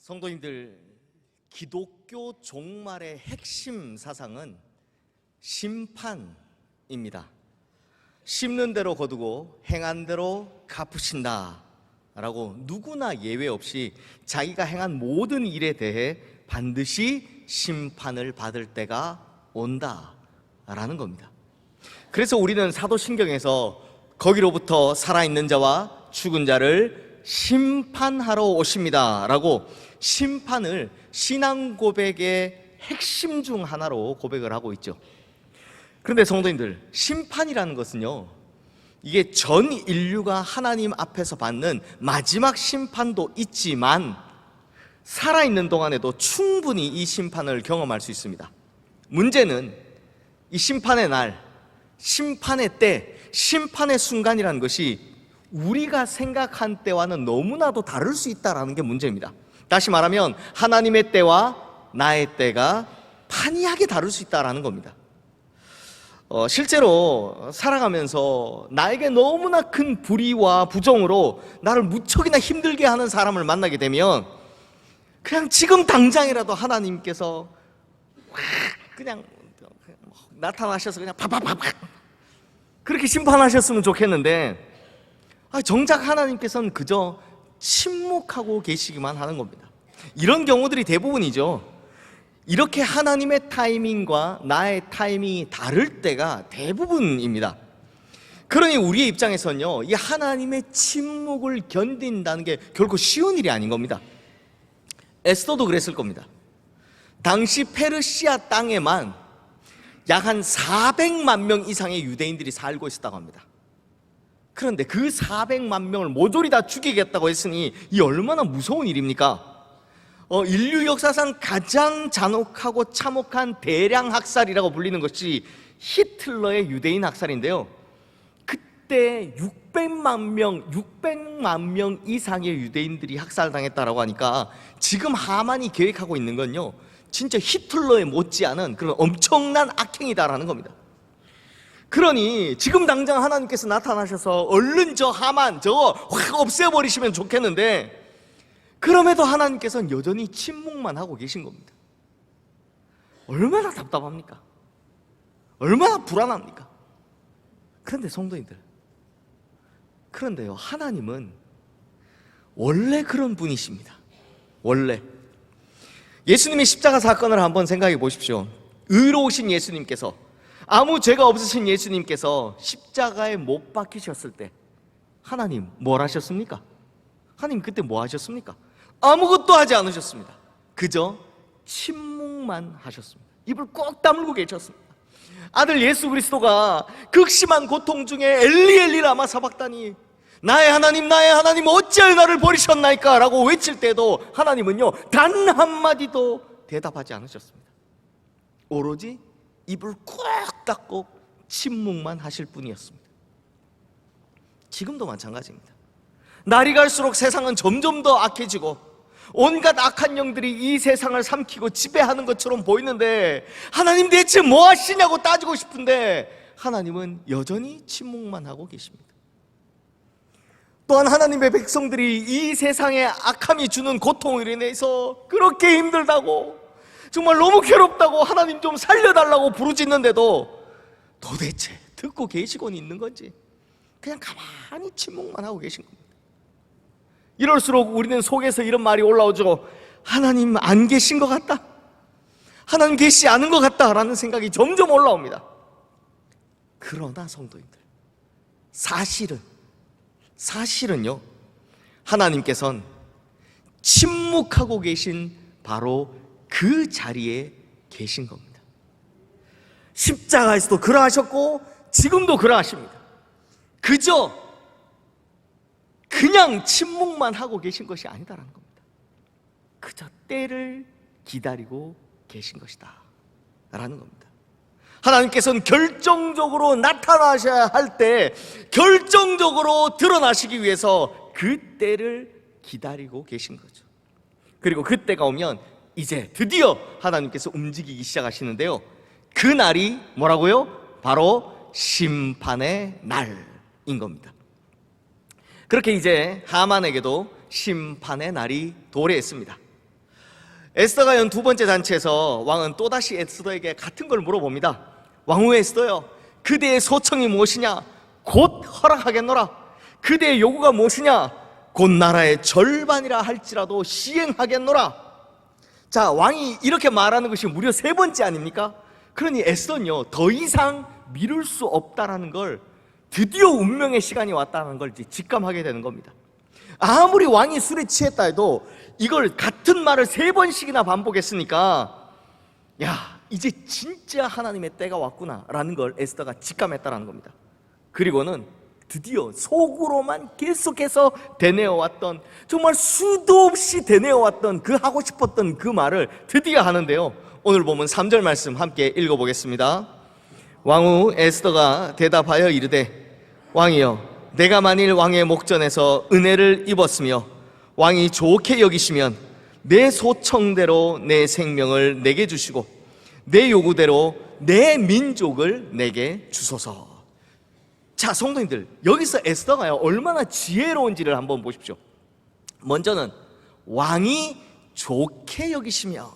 성도님들, 기독교 종말의 핵심 사상은 심판입니다. 심는 대로 거두고 행한 대로 갚으신다 라고 누구나 예외 없이 자기가 행한 모든 일에 대해 반드시 심판을 받을 때가 온다 라는 겁니다. 그래서 우리는 사도신경에서 거기로부터 살아있는 자와 죽은 자를 심판하러 오십니다 라고 심판을 신앙 고백의 핵심 중 하나로 고백을 하고 있죠. 그런데 성도님들, 심판이라는 것은요, 이게 전 인류가 하나님 앞에서 받는 마지막 심판도 있지만 살아있는 동안에도 충분히 이 심판을 경험할 수 있습니다. 문제는 이 심판의 날, 심판의 때, 심판의 순간이라는 것이 우리가 생각한 때와는 너무나도 다를 수 있다는 게 문제입니다. 다시 말하면 하나님의 때와 나의 때가 판이하게 다를 수 있다는 겁니다. 실제로 살아가면서 나에게 너무나 큰 불의와 부정으로 나를 무척이나 힘들게 하는 사람을 만나게 되면 그냥 지금 당장이라도 하나님께서 그냥 나타나셔서 그냥 팍팍팍팍 그렇게 심판하셨으면 좋겠는데, 정작 하나님께서는 그저 침묵하고 계시기만 하는 겁니다. 이런 경우들이 대부분이죠. 이렇게 하나님의 타이밍과 나의 타이밍이 다를 때가 대부분입니다. 그러니 우리의 입장에서는요, 이 하나님의 침묵을 견딘다는 게 결코 쉬운 일이 아닌 겁니다. 에스더도 그랬을 겁니다. 당시 페르시아 땅에만 약 한 400만 명 이상의 유대인들이 살고 있었다고 합니다. 그런데 그 400만 명을 모조리 다 죽이겠다고 했으니 이 얼마나 무서운 일입니까? 인류 역사상 가장 잔혹하고 참혹한 대량 학살이라고 불리는 것이 히틀러의 유대인 학살인데요, 그때 600만 명 이상의 유대인들이 학살당했다라고 하니까 지금 하만이 계획하고 있는 건요, 진짜 히틀러에 못지않은 그런 엄청난 악행이다라는 겁니다. 그러니 지금 당장 하나님께서 나타나셔서 얼른 저 하만 저거 확 없애버리시면 좋겠는데, 그럼에도 하나님께서는 여전히 침묵만 하고 계신 겁니다. 얼마나 답답합니까? 얼마나 불안합니까? 그런데 성도님들, 그런데요, 하나님은 원래 그런 분이십니다. 원래 예수님의 십자가 사건을 한번 생각해 보십시오. 의로우신 예수님께서, 아무 죄가 없으신 예수님께서 십자가에 못 박히셨을 때 하나님 뭘 하셨습니까? 하나님 그때 뭐 하셨습니까? 아무것도 하지 않으셨습니다. 그저 침묵만 하셨습니다. 입을 꼭 다물고 계셨습니다. 아들 예수 그리스도가 극심한 고통 중에 엘리 엘리 라마 사박다니, 나의 하나님 어찌하여 나를 버리셨나이까 라고 외칠 때도 하나님은요, 단 한마디도 대답하지 않으셨습니다. 오로지 입을 꼭 닫고 침묵만 하실 뿐이었습니다. 지금도 마찬가지입니다. 날이 갈수록 세상은 점점 더 악해지고 온갖 악한 영들이 이 세상을 삼키고 지배하는 것처럼 보이는데, 하나님 대체 뭐 하시냐고 따지고 싶은데 하나님은 여전히 침묵만 하고 계십니다. 또한 하나님의 백성들이 이 세상의 악함이 주는 고통으로 인해서 그렇게 힘들다고, 정말 너무 괴롭다고 하나님 좀 살려달라고 부르짖는데도 도대체 듣고 계시곤 있는 건지 그냥 가만히 침묵만 하고 계신 겁니다. 이럴수록 우리는 속에서 이런 말이 올라오죠. 하나님 안 계신 것 같다, 하나님 계시지 않은 것 같다라는 생각이 점점 올라옵니다. 그러나 성도님들, 사실은요, 하나님께서는 침묵하고 계신 바로 그 자리에 계신 겁니다. 십자가에서도 그러하셨고 지금도 그러하십니다. 그냥 침묵만 하고 계신 것이 아니다라는 겁니다. 그저 때를 기다리고 계신 것이다 라는 겁니다. 하나님께서는 결정적으로 나타나셔야 할 때 결정적으로 드러나시기 위해서 그 때를 기다리고 계신 거죠. 그리고 그 때가 오면 이제 드디어 하나님께서 움직이기 시작하시는데요, 그 날이 뭐라고요? 바로 심판의 날인 겁니다. 그렇게 이제 하만에게도 심판의 날이 도래했습니다. 에스더가 연 두 번째 잔치에서 왕은 또다시 에스더에게 같은 걸 물어봅니다. 왕후 에스더여, 그대의 소청이 무엇이냐? 곧 허락하겠노라. 그대의 요구가 무엇이냐? 곧 나라의 절반이라 할지라도 시행하겠노라. 자, 왕이 이렇게 말하는 것이 무려 세 번째 아닙니까? 그러니 에스더는요, 더 이상 미룰 수 없다라는 걸, 드디어 운명의 시간이 왔다는 걸 직감하게 되는 겁니다. 아무리 왕이 술에 취했다 해도 이걸 같은 말을 세 번씩이나 반복했으니까, 야, 이제 진짜 하나님의 때가 왔구나 라는 걸 에스더가 직감했다라는 겁니다. 그리고는 드디어 속으로만 계속해서 되뇌어왔던, 정말 수도 없이 되뇌어왔던 그 하고 싶었던 그 말을 드디어 하는데요, 오늘 보면 3절 말씀 함께 읽어보겠습니다. 왕후 에스더가 대답하여 이르되, 왕이여, 내가 만일 왕의 목전에서 은혜를 입었으며 왕이 좋게 여기시면 내 소청대로 내 생명을 내게 주시고 내 요구대로 내 민족을 내게 주소서. 자, 성도님들, 여기서 에스더가요 얼마나 지혜로운지를 한번 보십시오. 먼저는 왕이 좋게 여기시며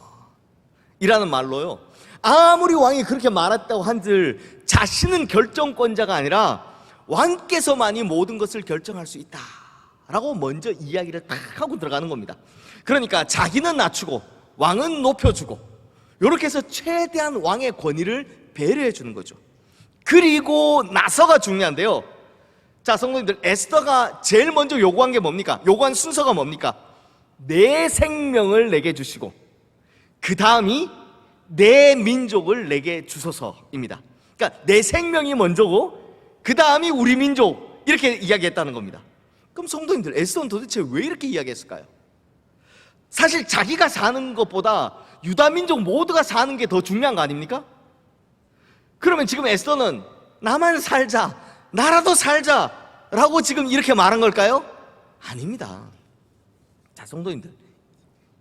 이라는 말로요, 아무리 왕이 그렇게 말했다고 한들 자신은 결정권자가 아니라 왕께서만이 모든 것을 결정할 수 있다라고 먼저 이야기를 딱 하고 들어가는 겁니다. 그러니까 자기는 낮추고 왕은 높여주고, 이렇게 해서 최대한 왕의 권위를 배려해 주는 거죠. 그리고 나서가 중요한데요. 자, 성도님들, 에스더가 제일 먼저 요구한 게 뭡니까? 요구한 순서가 뭡니까? 내 생명을 내게 주시고 그 다음이 내 민족을 내게 주소서입니다. 그러니까 내 생명이 먼저고 그 다음이 우리 민족, 이렇게 이야기했다는 겁니다. 그럼 성도님들, 에스더는 도대체 왜 이렇게 이야기했을까요? 사실 자기가 사는 것보다 유다 민족 모두가 사는 게 더 중요한 거 아닙니까? 그러면 지금 에스더는 나만 살자, 나라도 살자 라고 지금 이렇게 말한 걸까요? 아닙니다. 자, 성도님들,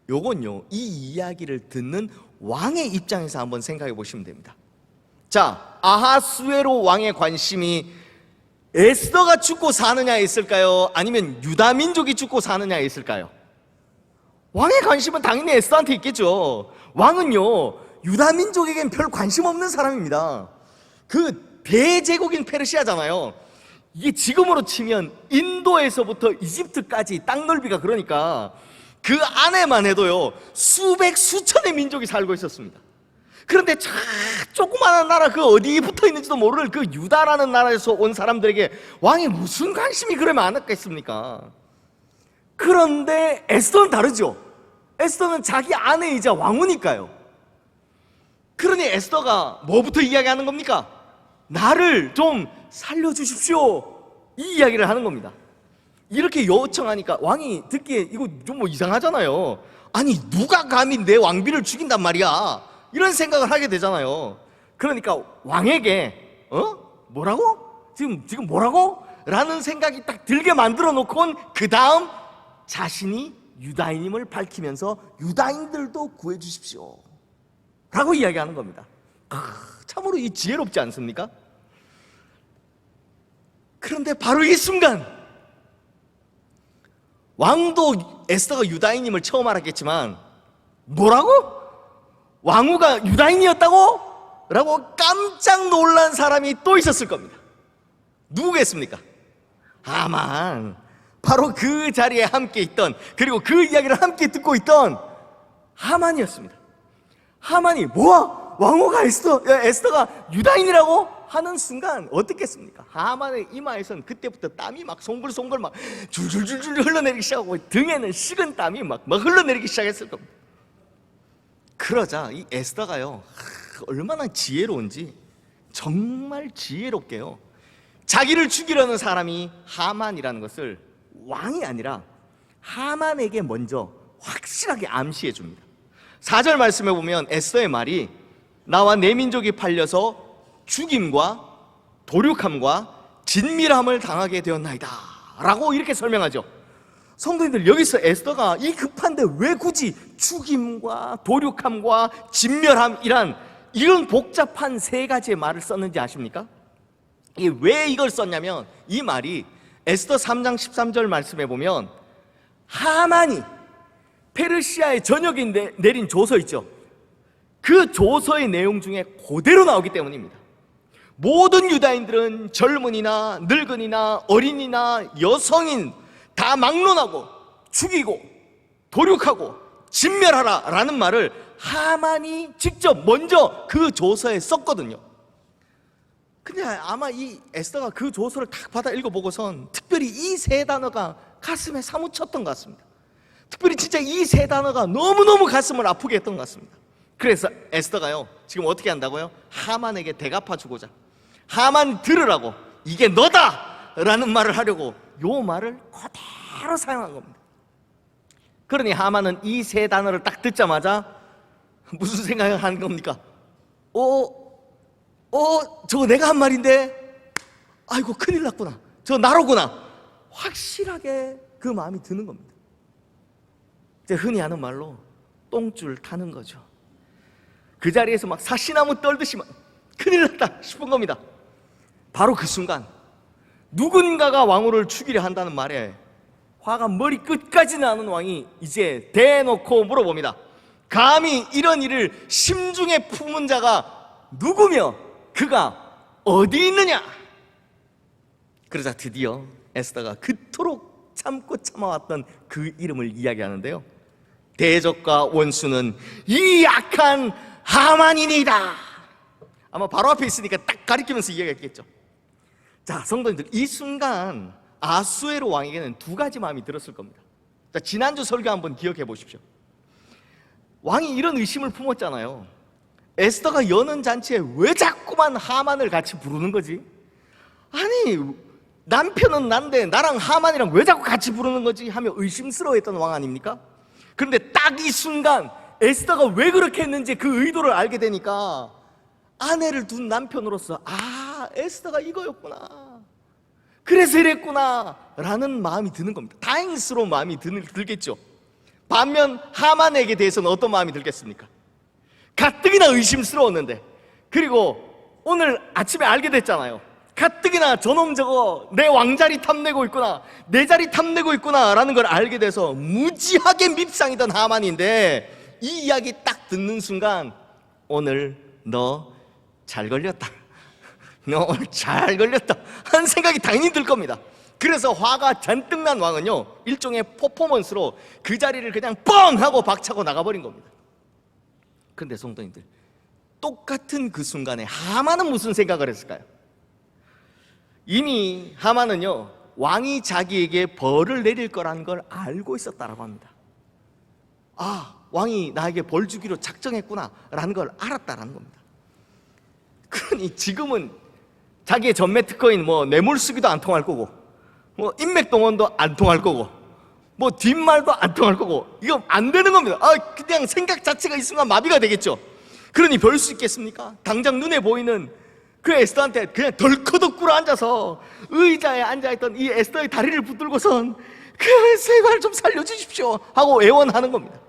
요건요, 이 이야기를 듣는 왕의 입장에서 한번 생각해 보시면 됩니다. 자, 아하수에로 왕의 관심이 에스더가 죽고 사느냐에 있을까요? 아니면 유다 민족이 죽고 사느냐에 있을까요? 왕의 관심은 당연히 에스더한테 있겠죠. 왕은요, 유다 민족에겐 별 관심 없는 사람입니다. 그 대제국인 페르시아잖아요. 이게 지금으로 치면 인도에서부터 이집트까지 땅 넓이가, 그러니까 그 안에만 해도요 수백 수천의 민족이 살고 있었습니다. 그런데 조그마한 나라, 그 어디에 붙어 있는지도 모를 그 유다라는 나라에서 온 사람들에게 왕이 무슨 관심이 그래 많았겠습니까? 그런데 에스더는 다르죠. 에스더는 자기 아내이자 왕후니까요. 그러니 에스더가 뭐부터 이야기하는 겁니까? 나를 좀 살려주십시오, 이 이야기를 하는 겁니다. 이렇게 요청하니까 왕이 듣기에 이거 좀 뭐 이상하잖아요. 아니, 누가 감히 내 왕비를 죽인단 말이야, 이런 생각을 하게 되잖아요. 그러니까 왕에게 뭐라고? 지금 뭐라고? 라는 생각이 딱 들게 만들어 놓고는 그 다음 자신이 유다인임을 밝히면서 유다인들도 구해 주십시오 라고 이야기하는 겁니다. 참으로 이 지혜롭지 않습니까? 그런데 바로 이 순간 왕도 에스더가 유다인임을 처음 알았겠지만, 뭐라고? 왕후가 유다인이었다고? 라고 깜짝 놀란 사람이 또 있었을 겁니다. 누구겠습니까? 하만. 바로 그 자리에 함께 있던, 그리고 그 이야기를 함께 듣고 있던 하만이었습니다. 하만이 뭐야? 왕후가 에스더가 유다인이라고 하는 순간 어떻겠습니까? 하만의 이마에선 그때부터 땀이 막 송글송글 막 줄줄줄줄 흘러내리기 시작하고 등에는 식은 땀이 막 흘러내리기 시작했을 겁니다. 그러자 이 에스더가요, 얼마나 지혜로운지, 정말 지혜롭게요, 자기를 죽이려는 사람이 하만이라는 것을 왕이 아니라 하만에게 먼저 확실하게 암시해 줍니다. 4절 말씀에 보면 에스더의 말이 나와 내 민족이 팔려서 죽임과 도륙함과 진밀함을 당하게 되었나이다 라고 이렇게 설명하죠. 성도님들, 여기서 에스더가 이 급한데 왜 굳이 죽임과 도륙함과 진멸함 이런 복잡한 세 가지의 말을 썼는지 아십니까? 왜 이걸 썼냐면, 이 말이 에스더 3장 13절 말씀에 보면 하만이 페르시아의 전역이 내린 조서 있죠. 그 조서의 내용 중에 그대로 나오기 때문입니다. 모든 유다인들은 젊은이나 늙은이나 어린이나 여성인 다 막론하고 죽이고 도륙하고 진멸하라 라는 말을 하만이 직접 먼저 그 조서에 썼거든요. 근데 아마 이 에스더가 그 조서를 딱 받아 읽어보고선 특별히 이 세 단어가 가슴에 사무쳤던 것 같습니다. 특별히 진짜 이 세 단어가 너무너무 가슴을 아프게 했던 것 같습니다. 그래서 에스더가요, 지금 어떻게 한다고요? 하만에게 대갚아주고자, 하만 들으라고, 이게 너다! 라는 말을 하려고 요 말을 그대로 사용한 겁니다. 그러니 하만은 이 세 단어를 딱 듣자마자 무슨 생각을 하는 겁니까? 저거 내가 한 말인데, 아이고 큰일 났구나, 저 나로구나, 확실하게 그 마음이 드는 겁니다. 이제 흔히 하는 말로 똥줄 타는 거죠. 그 자리에서 막 사시나무 떨듯이 막 큰일 났다 싶은 겁니다. 바로 그 순간 누군가가 왕후를 죽이려 한다는 말에 화가 머리 끝까지 나는 왕이 이제 대놓고 물어봅니다. 감히 이런 일을 심중에 품은 자가 누구며 그가 어디 있느냐? 그러자 드디어 에스더가 그토록 참고 참아왔던 그 이름을 이야기하는데요. 대적과 원수는 이 악한 하만이니이다. 아마 바로 앞에 있으니까 딱 가리키면서 이야기했겠죠. 자, 성도님들, 이 순간 아수에로 왕에게는 두 가지 마음이 들었을 겁니다. 자, 지난주 설교 한번 기억해 보십시오. 왕이 이런 의심을 품었잖아요. 에스더가 여는 잔치에 왜 자꾸만 하만을 같이 부르는 거지? 아니, 남편은 난데 나랑 하만이랑 왜 자꾸 같이 부르는 거지? 하며 의심스러워했던 왕 아닙니까? 그런데 딱 이 순간 에스더가 왜 그렇게 했는지 그 의도를 알게 되니까 아내를 둔 남편으로서 에스더가 이거였구나, 그래서 이랬구나 라는 마음이 드는 겁니다. 다행스러운 마음이 들겠죠. 반면 하만에게 대해서는 어떤 마음이 들겠습니까? 가뜩이나 의심스러웠는데, 그리고 오늘 아침에 알게 됐잖아요. 가뜩이나 저놈 저거 내 왕자리 탐내고 있구나, 내 자리 탐내고 있구나 라는 걸 알게 돼서 무지하게 밉상이던 하만인데, 이 이야기 딱 듣는 순간 오늘 너 잘 걸렸다, 너 오늘 잘 걸렸다 하는 생각이 당연히 들 겁니다. 그래서 화가 잔뜩 난 왕은요, 일종의 퍼포먼스로 그 자리를 그냥 뻥 하고 박차고 나가버린 겁니다. 그런데 성도님들, 똑같은 그 순간에 하만은 무슨 생각을 했을까요? 이미 하만은요, 왕이 자기에게 벌을 내릴 거라는 걸 알고 있었다라고 합니다. 왕이 나에게 벌 주기로 작정했구나 라는 걸 알았다라는 겁니다. 그러니 지금은 자기의 전매 특허인 뇌물수기도 안 통할 거고, 인맥동원도 안 통할 거고, 뒷말도 안 통할 거고, 이거 안 되는 겁니다. 그냥 생각 자체가 이 순간 마비가 되겠죠. 그러니 별 수 있겠습니까? 당장 눈에 보이는 그 에스더한테 그냥 덜커덕 꿇어 앉아서 의자에 앉아있던 이 에스더의 다리를 붙들고선 그 제발 좀 살려주십시오 하고 애원하는 겁니다.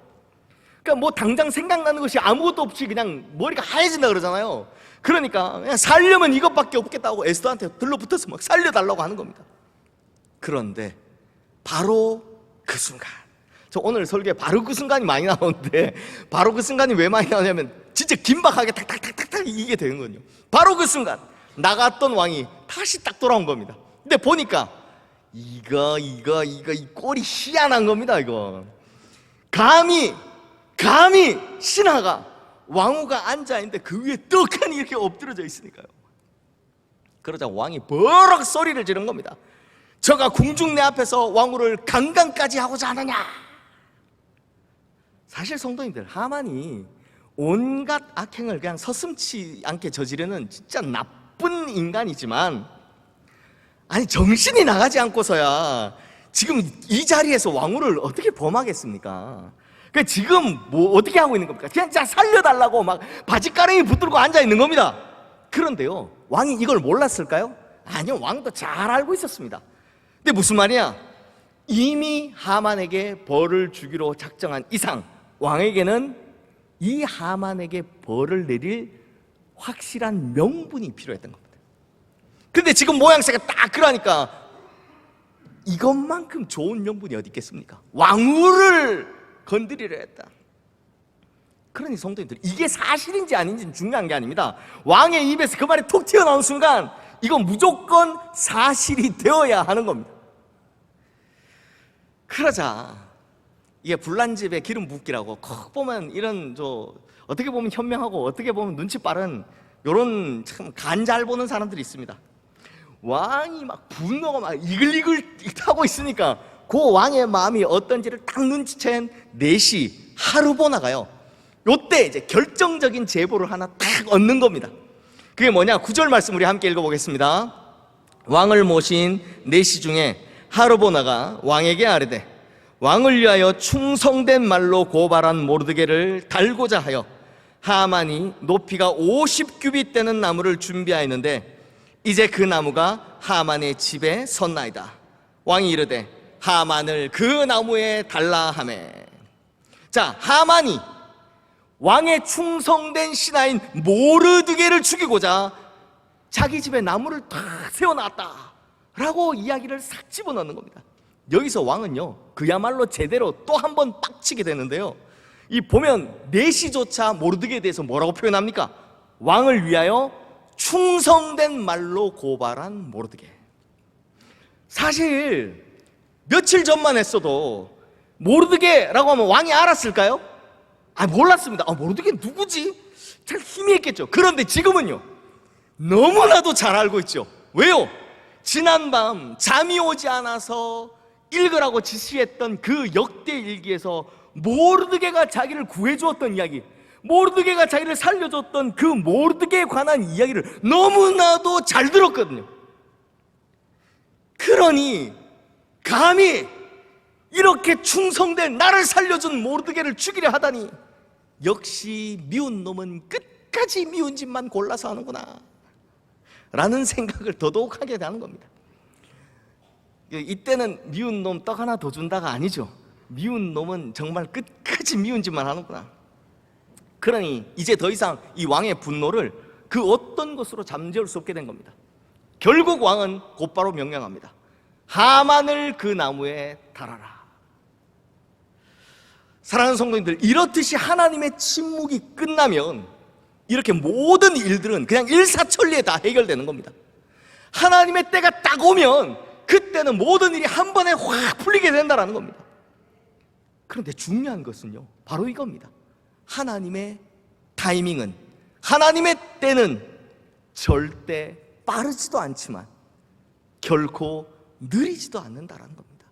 그러니까 당장 생각나는 것이 아무것도 없이 그냥 머리가 하얘진다 그러잖아요. 그러니까 그냥 살려면 이것밖에 없겠다고 에스더한테 들러붙어서 막 살려달라고 하는 겁니다. 그런데 바로 그 순간, 저 오늘 설교에 바로 그 순간이 많이 나오는데, 바로 그 순간이 왜 많이 나오냐면 진짜 긴박하게 탁탁탁탁탁 이게 되는 거거든요. 바로 그 순간 나갔던 왕이 다시 딱 돌아온 겁니다. 근데 보니까 이 꼴이 희한한 겁니다. 이거 감히 신하가 왕후가 앉아있는데 그 위에 떡하니 이렇게 엎드려져 있으니까요. 그러자 왕이 버럭 소리를 지른 겁니다. 저가 궁중 내 앞에서 왕후를 강간까지 하고자 하느냐. 사실 성도님들, 하만이 온갖 악행을 그냥 서슴지 않게 저지르는 진짜 나쁜 인간이지만, 아니 정신이 나가지 않고서야 지금 이 자리에서 왕후를 어떻게 범하겠습니까? 그러니까 지금 어떻게 하고 있는 겁니까? 그냥 진짜 살려달라고 막 바지가랑이 붙들고 앉아 있는 겁니다. 그런데요, 왕이 이걸 몰랐을까요? 아니요, 왕도 잘 알고 있었습니다. 근데 무슨 말이야? 이미 하만에게 벌을 주기로 작정한 이상 왕에게는 이 하만에게 벌을 내릴 확실한 명분이 필요했던 겁니다. 근데 지금 모양새가 딱 그러니까 이것만큼 좋은 명분이 어디 있겠습니까? 왕후를 건드리려 했다. 그러니 성도님들, 이게 사실인지 아닌지는 중요한 게 아닙니다. 왕의 입에서 그 말이 툭 튀어나온 순간 이건 무조건 사실이 되어야 하는 겁니다. 그러자 이게 불난집에 기름 붓기라고 콕 보면 이런 어떻게 보면 현명하고 어떻게 보면 눈치 빠른 요런 참 간 잘 보는 사람들이 있습니다. 왕이 막 분노가 막 이글이글 타고 있으니까 그 왕의 마음이 어떤지를 딱 눈치챈 넷이 하르보나가요, 요때 이제 결정적인 제보를 하나 딱 얻는 겁니다. 그게 뭐냐? 9절 말씀 우리 함께 읽어보겠습니다. 왕을 모신 넷이 중에 하르보나가 왕에게 아뢰되 왕을 위하여 충성된 말로 고발한 모르드게를 달고자 하여 하만이 높이가 50규빗 되는 나무를 준비하였는데 이제 그 나무가 하만의 집에 섰나이다. 왕이 이르되 하만을 그 나무에 달라 하매. 자, 하만이 왕의 충성된 신하인 모르드게를 죽이고자 자기 집에 나무를 탁 세워놨다 라고 이야기를 싹 집어넣는 겁니다. 여기서 왕은요, 그야말로 제대로 또 한 번 빡치게 되는데요, 이 보면 내시조차 모르드게에 대해서 뭐라고 표현합니까? 왕을 위하여 충성된 말로 고발한 모르드게. 사실 며칠 전만 했어도 모르드게라고 하면 왕이 알았을까요? 몰랐습니다. 모르드게 누구지? 잘 희미했겠죠. 그런데 지금은요, 너무나도 잘 알고 있죠. 왜요? 지난밤 잠이 오지 않아서 읽으라고 지시했던 그 역대 일기에서 모르드게가 자기를 구해주었던 이야기, 모르드게가 자기를 살려줬던 그 모르드게에 관한 이야기를 너무나도 잘 들었거든요. 그러니 감히 이렇게 충성된 나를 살려준 모르드게를 죽이려 하다니, 역시 미운 놈은 끝까지 미운 짓만 골라서 하는구나 라는 생각을 더더욱 하게 되는 겁니다. 이때는 미운 놈 떡 하나 더 준다가 아니죠. 미운 놈은 정말 끝까지 미운 짓만 하는구나. 그러니 이제 더 이상 이 왕의 분노를 그 어떤 것으로 잠재울 수 없게 된 겁니다. 결국 왕은 곧바로 명령합니다. 하만을 그 나무에 달아라. 사랑하는 성도님들, 이렇듯이 하나님의 침묵이 끝나면 이렇게 모든 일들은 그냥 일사천리에 다 해결되는 겁니다. 하나님의 때가 딱 오면 그때는 모든 일이 한 번에 확 풀리게 된다는 겁니다. 그런데 중요한 것은요, 바로 이겁니다. 하나님의 타이밍은, 하나님의 때는 절대 빠르지도 않지만 결코 느리지도 않는다는 겁니다.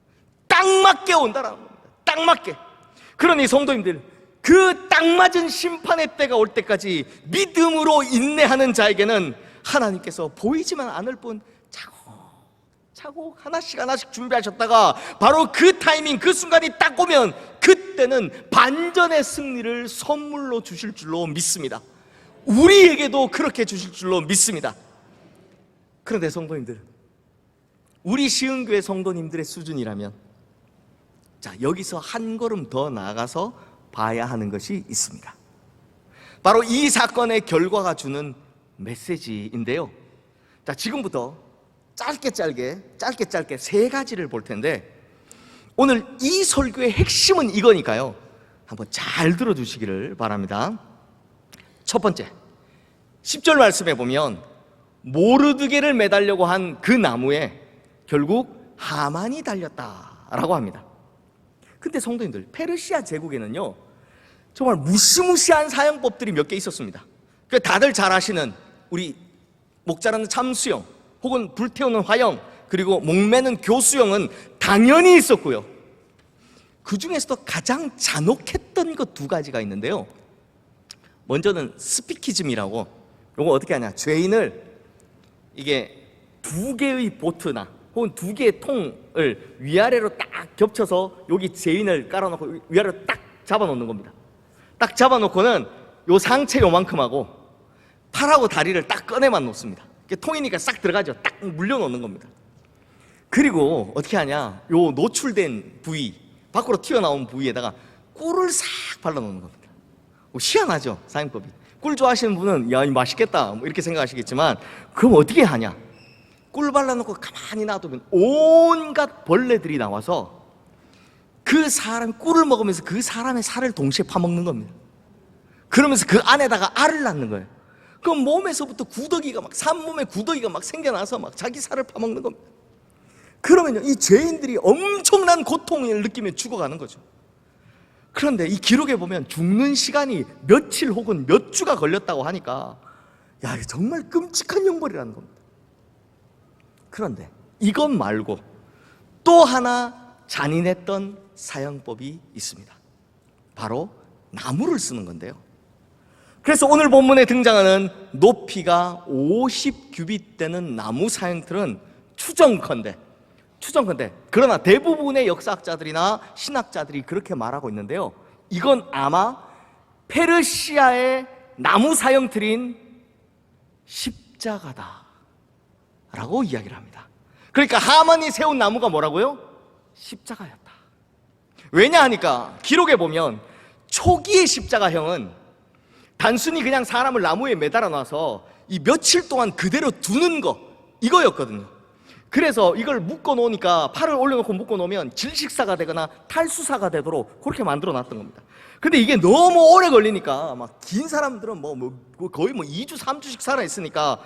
딱 맞게 온다는 겁니다. 딱 맞게. 그러니 성도님들, 그 딱 맞은 심판의 때가 올 때까지 믿음으로 인내하는 자에게는 하나님께서 보이지만 않을 뿐 차곡차곡 하나씩 준비하셨다가 바로 그 타이밍, 그 순간이 딱 오면 그때는 반전의 승리를 선물로 주실 줄로 믿습니다. 우리에게도 그렇게 주실 줄로 믿습니다. 그런데 성도님들, 우리 시흥교회 성도님들의 수준이라면, 자, 여기서 한 걸음 더 나아가서 봐야 하는 것이 있습니다. 바로 이 사건의 결과가 주는 메시지인데요. 자, 지금부터 짧게 세 가지를 볼 텐데, 오늘 이 설교의 핵심은 이거니까요, 한번 잘 들어주시기를 바랍니다. 첫 번째, 10절 말씀에 보면 모르드게를 매달려고 한 그 나무에 결국 하만이 달렸다라고 합니다. 근데 성도님들, 페르시아 제국에는요 정말 무시무시한 사형법들이 몇 개 있었습니다. 다들 잘 아시는 우리 목자라는 참수형, 혹은 불태우는 화형, 그리고 목매는 교수형은 당연히 있었고요, 그 중에서도 가장 잔혹했던 것 두 가지가 있는데요. 먼저는 스피키즘이라고, 요거 어떻게 하냐, 죄인을 이게 두 개의 보트나 혹은 두 개의 통을 위아래로 딱 겹쳐서 여기 죄인을 깔아놓고 위아래로 딱 잡아놓는 겁니다. 딱 잡아놓고는 요 상체 요만큼하고 팔하고 다리를 딱 꺼내만 놓습니다. 통이니까 싹 들어가죠. 딱 물려놓는 겁니다. 그리고 어떻게 하냐, 요 노출된 부위, 밖으로 튀어나온 부위에다가 꿀을 싹 발라놓는 겁니다. 희한하죠, 사형법이. 꿀 좋아하시는 분은 야, 맛있겠다 이렇게 생각하시겠지만, 그럼 어떻게 하냐, 꿀 발라놓고 가만히 놔두면 온갖 벌레들이 나와서 그 사람 꿀을 먹으면서 그 사람의 살을 동시에 파먹는 겁니다. 그러면서 그 안에다가 알을 낳는 거예요. 그 몸에서부터 구더기가 막, 산몸에 구더기가 막 생겨나서 막 자기 살을 파먹는 겁니다. 그러면요, 이 죄인들이 엄청난 고통을 느끼며 죽어가는 거죠. 그런데 이 기록에 보면 죽는 시간이 며칠 혹은 몇 주가 걸렸다고 하니까, 야, 정말 끔찍한 형벌이라는 겁니다. 그런데 이것 말고 또 하나 잔인했던 사형법이 있습니다. 바로 나무를 쓰는 건데요. 그래서 오늘 본문에 등장하는 높이가 50규빗 되는 나무 사형틀은 추정컨대, 그러나 대부분의 역사학자들이나 신학자들이 그렇게 말하고 있는데요, 이건 아마 페르시아의 나무 사형틀인 십자가다 라고 이야기를 합니다. 그러니까 하만이 세운 나무가 뭐라고요? 십자가였다. 왜냐 하니까 기록에 보면 초기의 십자가형은 단순히 그냥 사람을 나무에 매달아 놔서 이 며칠 동안 그대로 두는 거, 이거였거든요. 그래서 이걸 묶어 놓으니까, 팔을 올려놓고 묶어 놓으면 질식사가 되거나 탈수사가 되도록 그렇게 만들어 놨던 겁니다. 근데 이게 너무 오래 걸리니까 막 긴 사람들은 거의 2주 3주씩 살아 있으니까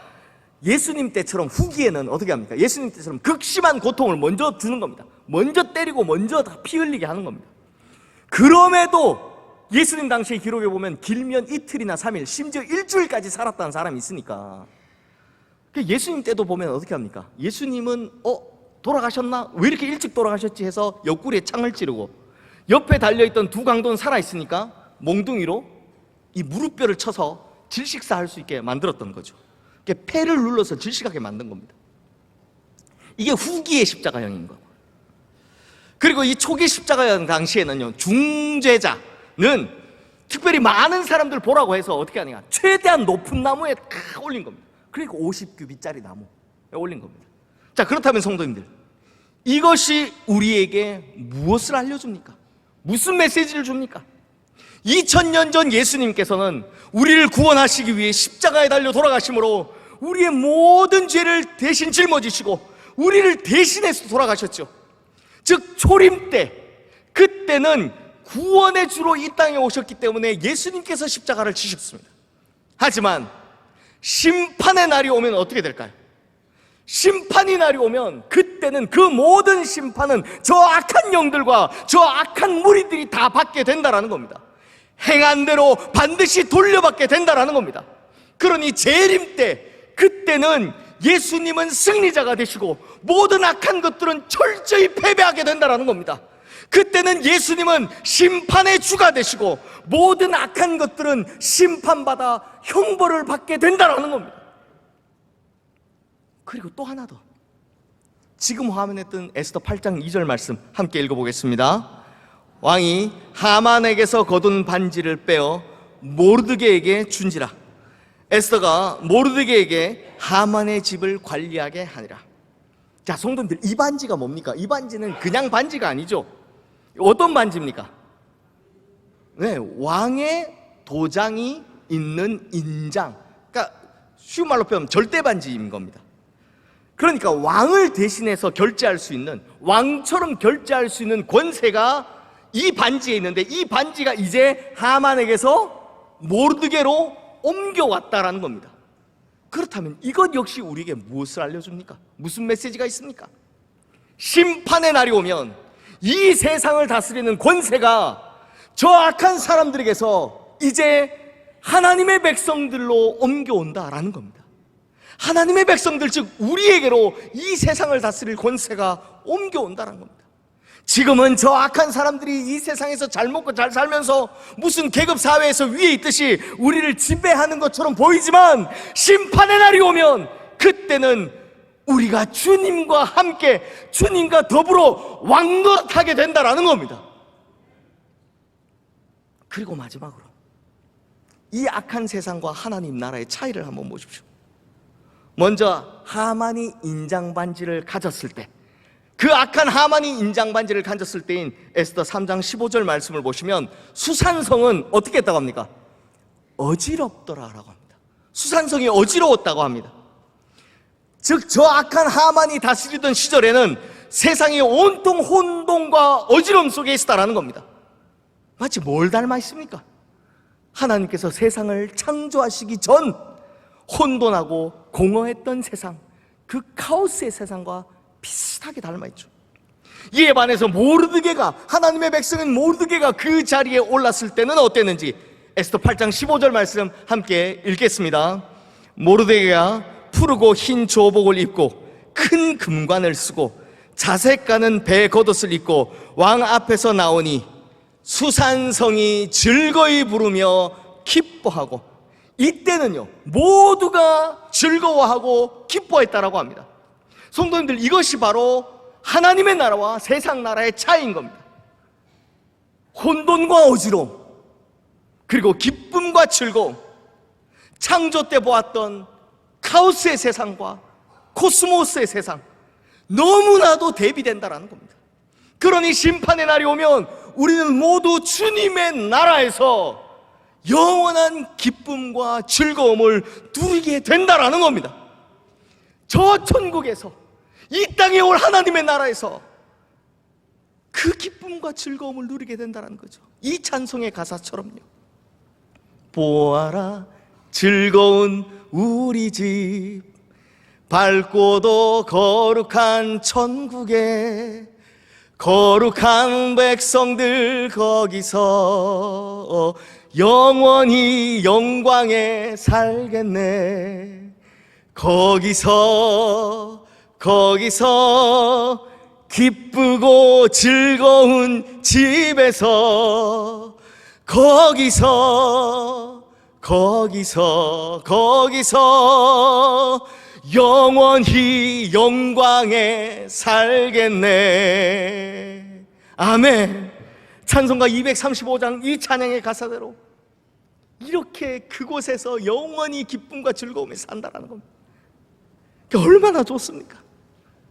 예수님 때처럼 후기에는 어떻게 합니까? 예수님 때처럼 극심한 고통을 먼저 주는 겁니다. 먼저 때리고 먼저 다 피 흘리게 하는 겁니다. 그럼에도 예수님 당시의 기록에 보면 길면 이틀이나 3일, 심지어 일주일까지 살았다는 사람이 있으니까, 예수님 때도 보면 어떻게 합니까? 예수님은 돌아가셨나? 왜 이렇게 일찍 돌아가셨지? 해서 옆구리에 창을 찌르고, 옆에 달려있던 두 강도는 살아있으니까 몽둥이로 이 무릎뼈를 쳐서 질식사할 수 있게 만들었던 거죠. 폐를 눌러서 질식하게 만든 겁니다. 이게 후기의 십자가형인 거고, 그리고 이 초기 십자가형 당시에는요, 중죄자는 특별히 많은 사람들 보라고 해서 어떻게 하느냐, 최대한 높은 나무에 탁 올린 겁니다. 그러니까 50규빗짜리 나무에 올린 겁니다. 자, 그렇다면 성도님들, 이것이 우리에게 무엇을 알려줍니까? 무슨 메시지를 줍니까? 2000년 전 예수님께서는 우리를 구원하시기 위해 십자가에 달려 돌아가심으로 우리의 모든 죄를 대신 짊어지시고 우리를 대신해서 돌아가셨죠. 즉 초림 때, 그때는 구원의 주로 이 땅에 오셨기 때문에 예수님께서 십자가를 지셨습니다. 하지만 심판의 날이 오면 어떻게 될까요? 심판의 날이 오면 그때는 그 모든 심판은 저 악한 영들과 저 악한 무리들이 다 받게 된다라는 겁니다. 행한 대로 반드시 돌려받게 된다라는 겁니다. 그러니 재림 때, 그때는 예수님은 승리자가 되시고 모든 악한 것들은 철저히 패배하게 된다라는 겁니다. 그때는 예수님은 심판의 주가 되시고 모든 악한 것들은 심판받아 형벌을 받게 된다라는 겁니다. 그리고 또 하나 더, 지금 화면에 뜬 에스더 8장 2절 말씀 함께 읽어보겠습니다. 왕이 하만에게서 거둔 반지를 빼어 모르드게에게 준지라. 에스더가 모르드게에게 하만의 집을 관리하게 하니라. 자, 성도님들, 이 반지가 뭡니까? 이 반지는 그냥 반지가 아니죠. 어떤 반지입니까? 네, 왕의 도장이 있는 인장, 그러니까 쉬운 말로 표현하면 절대 반지인 겁니다. 그러니까 왕을 대신해서 결제할 수 있는, 왕처럼 결제할 수 있는 권세가 이 반지에 있는데, 이 반지가 이제 하만에게서 모르드게로 옮겨왔다라는 겁니다. 그렇다면 이것 역시 우리에게 무엇을 알려줍니까? 무슨 메시지가 있습니까? 심판의 날이 오면 이 세상을 다스리는 권세가 저 악한 사람들에게서 이제 하나님의 백성들로 옮겨온다라는 겁니다. 하나님의 백성들, 즉 우리에게로 이 세상을 다스릴 권세가 옮겨온다는 겁니다. 지금은 저 악한 사람들이 이 세상에서 잘 먹고 잘 살면서 무슨 계급 사회에서 위에 있듯이 우리를 지배하는 것처럼 보이지만, 심판의 날이 오면 그때는 우리가 주님과 함께, 주님과 더불어 왕노릇하게 된다라는 겁니다. 그리고 마지막으로 이 악한 세상과 하나님 나라의 차이를 한번 보십시오. 먼저 하만이 인장반지를 가졌을 때, 그 악한 하만이 인장반지를 가졌을 때인 에스더 3장 15절 말씀을 보시면 수산성은 어떻게 했다고 합니까? 어지럽더라라고 합니다. 수산성이 어지러웠다고 합니다. 즉 저 악한 하만이 다스리던 시절에는 세상이 온통 혼돈과 어지러움 속에 있었다라는 겁니다. 마치 뭘 닮아 있습니까? 하나님께서 세상을 창조하시기 전 혼돈하고 공허했던 세상, 그 카오스의 세상과 비슷하게 닮아 있죠. 이에 반해서 모르드게가, 하나님의 백성인 모르드게가 그 자리에 올랐을 때는 어땠는지 에스더 8장 15절 말씀 함께 읽겠습니다. 모르드게가 푸르고 흰 조복을 입고 큰 금관을 쓰고 자색 가는 배 겉옷을 입고 왕 앞에서 나오니 수산성이 즐거이 부르며 기뻐하고, 이때는요 모두가 즐거워하고 기뻐했다라고 합니다. 성도님들, 이것이 바로 하나님의 나라와 세상 나라의 차이인 겁니다. 혼돈과 어지러움, 그리고 기쁨과 즐거움, 창조 때 보았던 카오스의 세상과 코스모스의 세상, 너무나도 대비된다라는 겁니다. 그러니 심판의 날이 오면 우리는 모두 주님의 나라에서 영원한 기쁨과 즐거움을 누리게 된다라는 겁니다. 저 천국에서, 이 땅에 올 하나님의 나라에서 그 기쁨과 즐거움을 누리게 된다는 거죠. 이 찬송의 가사처럼요. 보아라 즐거운 우리 집, 밝고도 거룩한 천국에 거룩한 백성들 거기서 영원히 영광에 살겠네. 거기서 기쁘고 즐거운 집에서 거기서 영원히 영광에 살겠네. 아멘. 찬송가 235장 이 찬양의 가사대로 이렇게 그곳에서 영원히 기쁨과 즐거움에 산다라는 겁니다. 얼마나 좋습니까?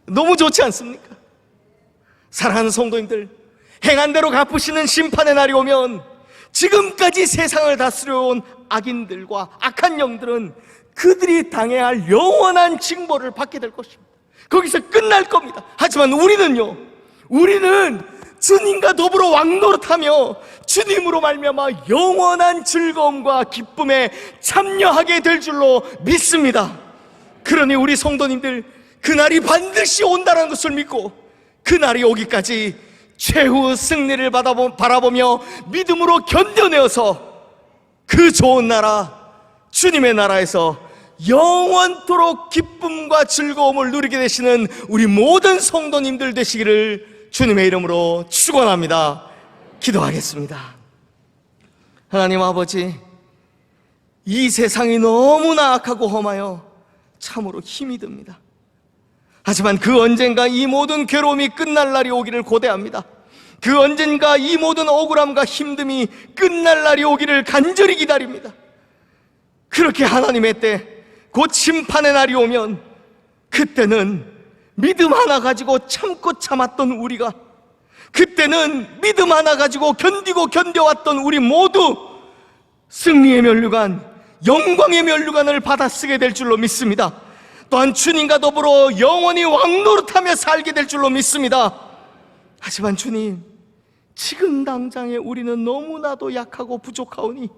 너무 좋지 않습니까? 사랑하는 성도님들, 행한 대로 갚으시는 심판의 날이 오면 지금까지 세상을 다스려온 악인들과 악한 영들은 그들이 당해야 할 영원한 징벌을 받게 될 것입니다. 거기서 끝날 겁니다. 하지만 우리는요, 우리는 주님과 더불어 왕노릇하며 주님으로 말미암아 영원한 즐거움과 기쁨에 참여하게 될 줄로 믿습니다. 그러니 우리 성도님들, 그날이 반드시 온다는 것을 믿고 그날이 오기까지 최후 승리를 바라보며 믿음으로 견뎌내어서 그 좋은 나라, 주님의 나라에서 영원토록 기쁨과 즐거움을 누리게 되시는 우리 모든 성도님들 되시기를 주님의 이름으로 축원합니다. 기도하겠습니다. 하나님 아버지, 이 세상이 너무나 악하고 험하여 참으로 힘이 듭니다. 하지만 그 언젠가 이 모든 괴로움이 끝날 날이 오기를 고대합니다. 그 언젠가 이 모든 억울함과 힘듦이 끝날 날이 오기를 간절히 기다립니다. 그렇게 하나님의 때, 곧 심판의 날이 오면 그때는 믿음 하나 가지고 참고 참았던 우리가, 그때는 믿음 하나 가지고 견디고 견뎌왔던 우리 모두 승리의 면류관, 영광의 면류관을 받아 쓰게 될 줄로 믿습니다. 또한 주님과 더불어 영원히 왕노릇하며 살게 될 줄로 믿습니다. 하지만 주님, 지금 당장에 우리는 너무나도 약하고 부족하오니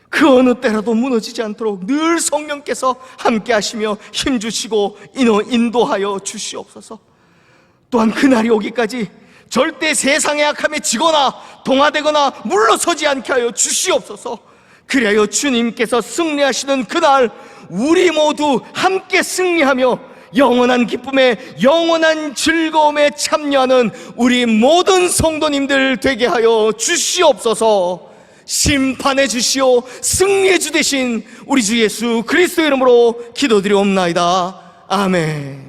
그 어느 때라도 무너지지 않도록 늘 성령께서 함께 하시며 힘주시고 인도하여 주시옵소서. 또한 그날이 오기까지 절대 세상의 악함에 지거나 동화되거나 물러서지 않게 하여 주시옵소서. 그리하여 주님께서 승리하시는 그날 우리 모두 함께 승리하며 영원한 기쁨에, 영원한 즐거움에 참여하는 우리 모든 성도님들 되게 하여 주시옵소서. 심판해 주시오 승리해 주 되신 우리 주 예수 그리스도 이름으로 기도드리옵나이다. 아멘.